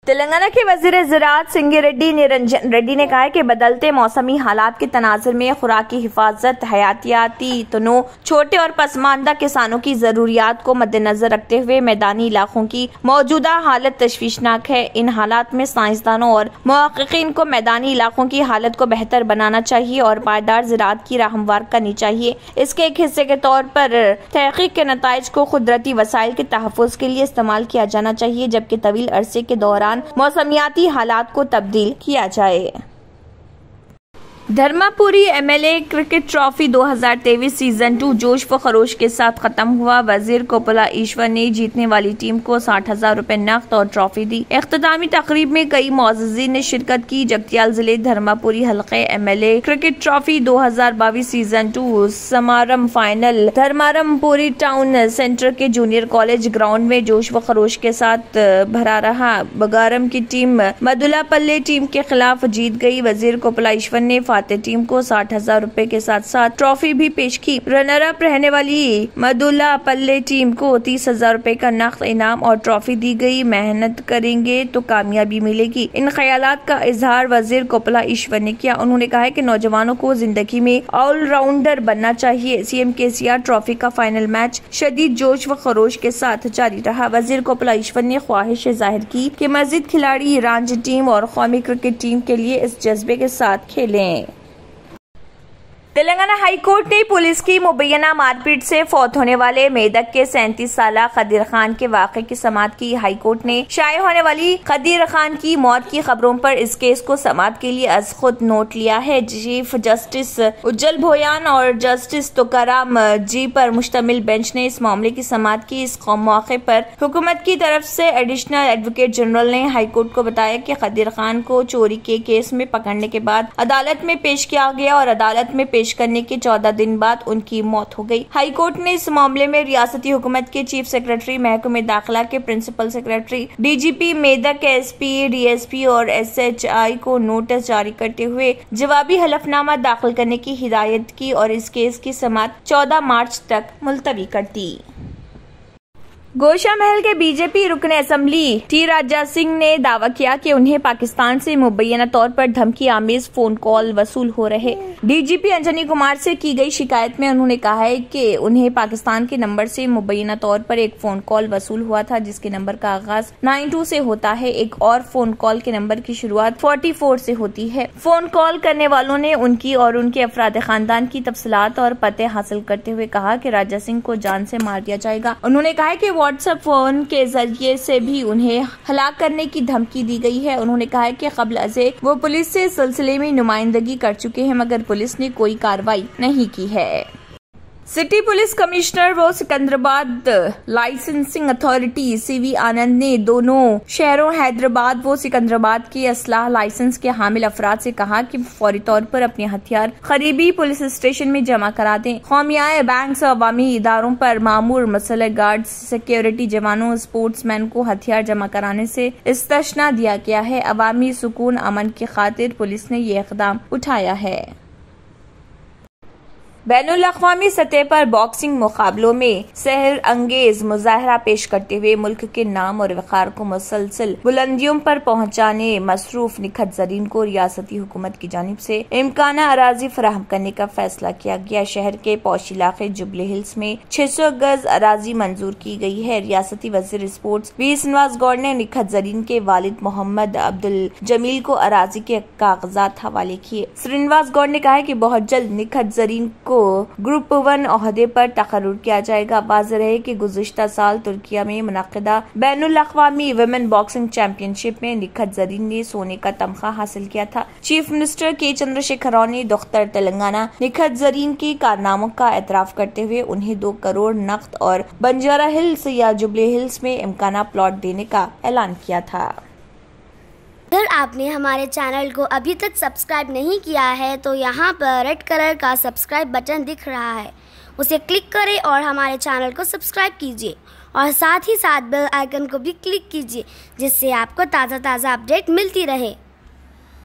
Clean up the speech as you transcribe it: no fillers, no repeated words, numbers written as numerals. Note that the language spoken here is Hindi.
तेलंगाना के वजीर ज़राअत सिंगिरेड्डी निरंजन रेड्डी ने कहा है कि बदलते मौसमी हालात के तनाजुर में खुराकी हिफाजत, हयातियाती तनों, छोटे और पसमानदा किसानों की जरूरियात को मद्देनजर रखते हुए मैदानी इलाकों की मौजूदा हालत तशवीशनाक है। इन हालात में साइंसदानों और मुहक्किकीन को मैदानी इलाकों की हालत को बेहतर बनाना चाहिए और पायदार ज़राअत की राह हमवार करनी चाहिए। इसके एक हिस्से के तौर पर तहकीक के नताइज को कुदरती वसाइल के तहफ़्फ़ुज़ के लिए इस्तेमाल किया जाना चाहिए, जबकि तवील अरसे के दौरान मौसमियाती हालात को तब्दील किया जाए। Dharmapuri MLA cricket trophy 2023 season 2 जोश व खरोश के साथ खत्म हुआ। वजीर कोपला ईश्वर ने जीतने वाली टीम को 60,000 रुपए नकद और ट्रॉफी दी। इख्तितामी तकरीब में कई मुअज़्ज़िज़ीन ने शिरकत की। जगतियाल जिले धर्मापुरी हल्के एमएलए क्रिकेट ट्रॉफी 2022 सीजन 2 समारंभ फाइनल धर्मारमपुरी टाउन सेंटर के जूनियर कॉलेज ग्राउंड में जोश व खरोश के साथ भरा रहा। बगारम की टीम मदुलापल्ले टीम के खिलाफ जीत गई। वजीर कोपला ईश्वर ने टीम को 60,000 रुपए के साथ साथ ट्रॉफी भी पेश की। रनर अप रहने वाली मदुलापल्ले टीम को 30,000 रुपए का नकद इनाम और ट्रॉफी दी गई। मेहनत करेंगे तो कामयाबी मिलेगी। इन ख्यालात का इजहार वजीर कोपला ईश्वर ने किया। उन्होंने कहा कि नौजवानों को जिंदगी में ऑलराउंडर बनना चाहिए। सीएम केसीआर ट्रॉफी का फाइनल मैच शदीद जोश व खरोश के साथ जारी रहा। वजीर कोपला ईश्वर ने ख्वाहिश जाहिर की कि मजीद खिलाड़ी रांची टीम और कौमी क्रिकेट टीम के लिए इस जज्बे के साथ खेलें। तेलंगाना हाई कोर्ट ने पुलिस की मुबैना मारपीट से फौत होने वाले मेदक के 37 साला खदीर खान के वाक़े की समाअत की। हाई कोर्ट ने शाये होने वाली खदीर खान की मौत की खबरों पर इस केस को समाअत के लिए अज खुद नोट लिया है। चीफ जस्टिस उज्जल भोयान और जस्टिस तुकाराम जी पर मुश्तमिल बेंच ने इस मामले की समाअत की। इस मौके पर हुकूमत की तरफ से एडिशनल एडवोकेट जनरल ने हाई कोर्ट को बताया कि खदीर खान को चोरी के केस में पकड़ने के बाद अदालत में पेश किया गया और अदालत में पेश करने के 14 दिन बाद उनकी मौत हो गई। हाई कोर्ट ने इस मामले में रियासती हुकूमत के चीफ सेक्रेटरी महकमे दाखिला के principal secretary, DGP Medak, SP, DSP और एसएचआई को नोटिस जारी करते हुए जवाबी हलफनामा दाखिल करने की हिदायत की और इस केस की समाअत 14 मार्च तक मुलतवी कर दी। गोशा महल के बीजेपी रुकन असम्बली टी राजा सिंह ने दावा किया कि उन्हें पाकिस्तान से मुबैना तौर पर धमकी आमेज फोन कॉल वसूल हो रहे। डीजीपी अंजनी कुमार से की गई शिकायत में उन्होंने कहा है कि उन्हें पाकिस्तान के नंबर से मुबैना तौर पर एक फोन कॉल वसूल हुआ था, जिसके नंबर का आगाज 92 से होता है। एक और फोन कॉल के नंबर की शुरुआत 44 से होती है। फोन कॉल करने वालों ने उनकी और उनके अफराद खानदान की तफसीलात और पते हासिल करते हुए कहा कि राजा सिंह को जान से मार दिया जाएगा। उन्होंने कहा कि व्हाट्सएप फोन के जरिए से भी उन्हें हलाक करने की धमकी दी गई है। उन्होंने कहा है कि कबल अज़े वो पुलिस से इस सिलसिले में नुमाइंदगी कर चुके हैं, मगर पुलिस ने कोई कार्रवाई नहीं की है। सिटी पुलिस कमिश्नर व सिकंदराबाद लाइसेंसिंग अथॉरिटी सीवी आनंद ने दोनों शहरों हैदराबाद व सिकंदराबाद के असलाह लाइसेंस के हामिल अफराद से कहा कि फौरी तौर पर अपने हथियार करीबी पुलिस स्टेशन में जमा करा दें। कौमियाए बैंक और अवामी इदारों पर मामूर मसले गार्ड्स, सिक्योरिटी जवानों, स्पोर्ट्समैन को हथियार जमा कराने से इस्तिस्ना दिया गया है। अवामी सुकून अमन की खातिर पुलिस ने ये इक़दाम उठाया है। बैनुल अक़वामी सतह पर बॉक्सिंग मुकाबलों में सहर अंगेज मुजाहरा पेश करते हुए मुल्क के नाम और वक़ार को मुसलसल बुलंदियों पर पहुंचाने मसरूफ निखत ज़रीन को रियासती हुकूमत की जानिब से इम्काना अराजी फराहम करने का फैसला किया गया। शहर के पौश इलाके जुबली हिल्स में 600 गज अराजी मंजूर की गई है। रियासती वज़ीर स्पोर्ट्स वी श्रीनिवास गौड़ ने निखत ज़रीन के वालिद मोहम्मद अब्दुल जमील को अराजी के कागजात हवाले किए। श्रीनिवास गौड़ ने कहा है कि बहुत जल्द निखत ज़रीन को ग्रुप 1 ओहदे पर तकर्रुर किया जाएगा। वाज़ेह है कि गुज़िश्ता साल तुर्किया में मुनक़िदा बैनुल अक़वामी वुमेन बॉक्सिंग चैंपियनशिप में निखत ज़रीन ने सोने का तमगा हासिल किया था। चीफ मिनिस्टर के चंद्रशेखर राव ने दख्तर तेलंगाना निखत ज़रीन के कारनामों का एतराफ़ करते हुए उन्हें 2 करोड़ नकद और बंजारा हिल्स या जुबली हिल्स में इम्काना प्लॉट देने का ऐलान किया था। अगर आपने हमारे चैनल को अभी तक सब्सक्राइब नहीं किया है तो यहाँ पर रेड कलर का सब्सक्राइब बटन दिख रहा है, उसे क्लिक करें और हमारे चैनल को सब्सक्राइब कीजिए और साथ ही साथ बेल आइकन को भी क्लिक कीजिए, जिससे आपको ताज़ा अपडेट मिलती रहे।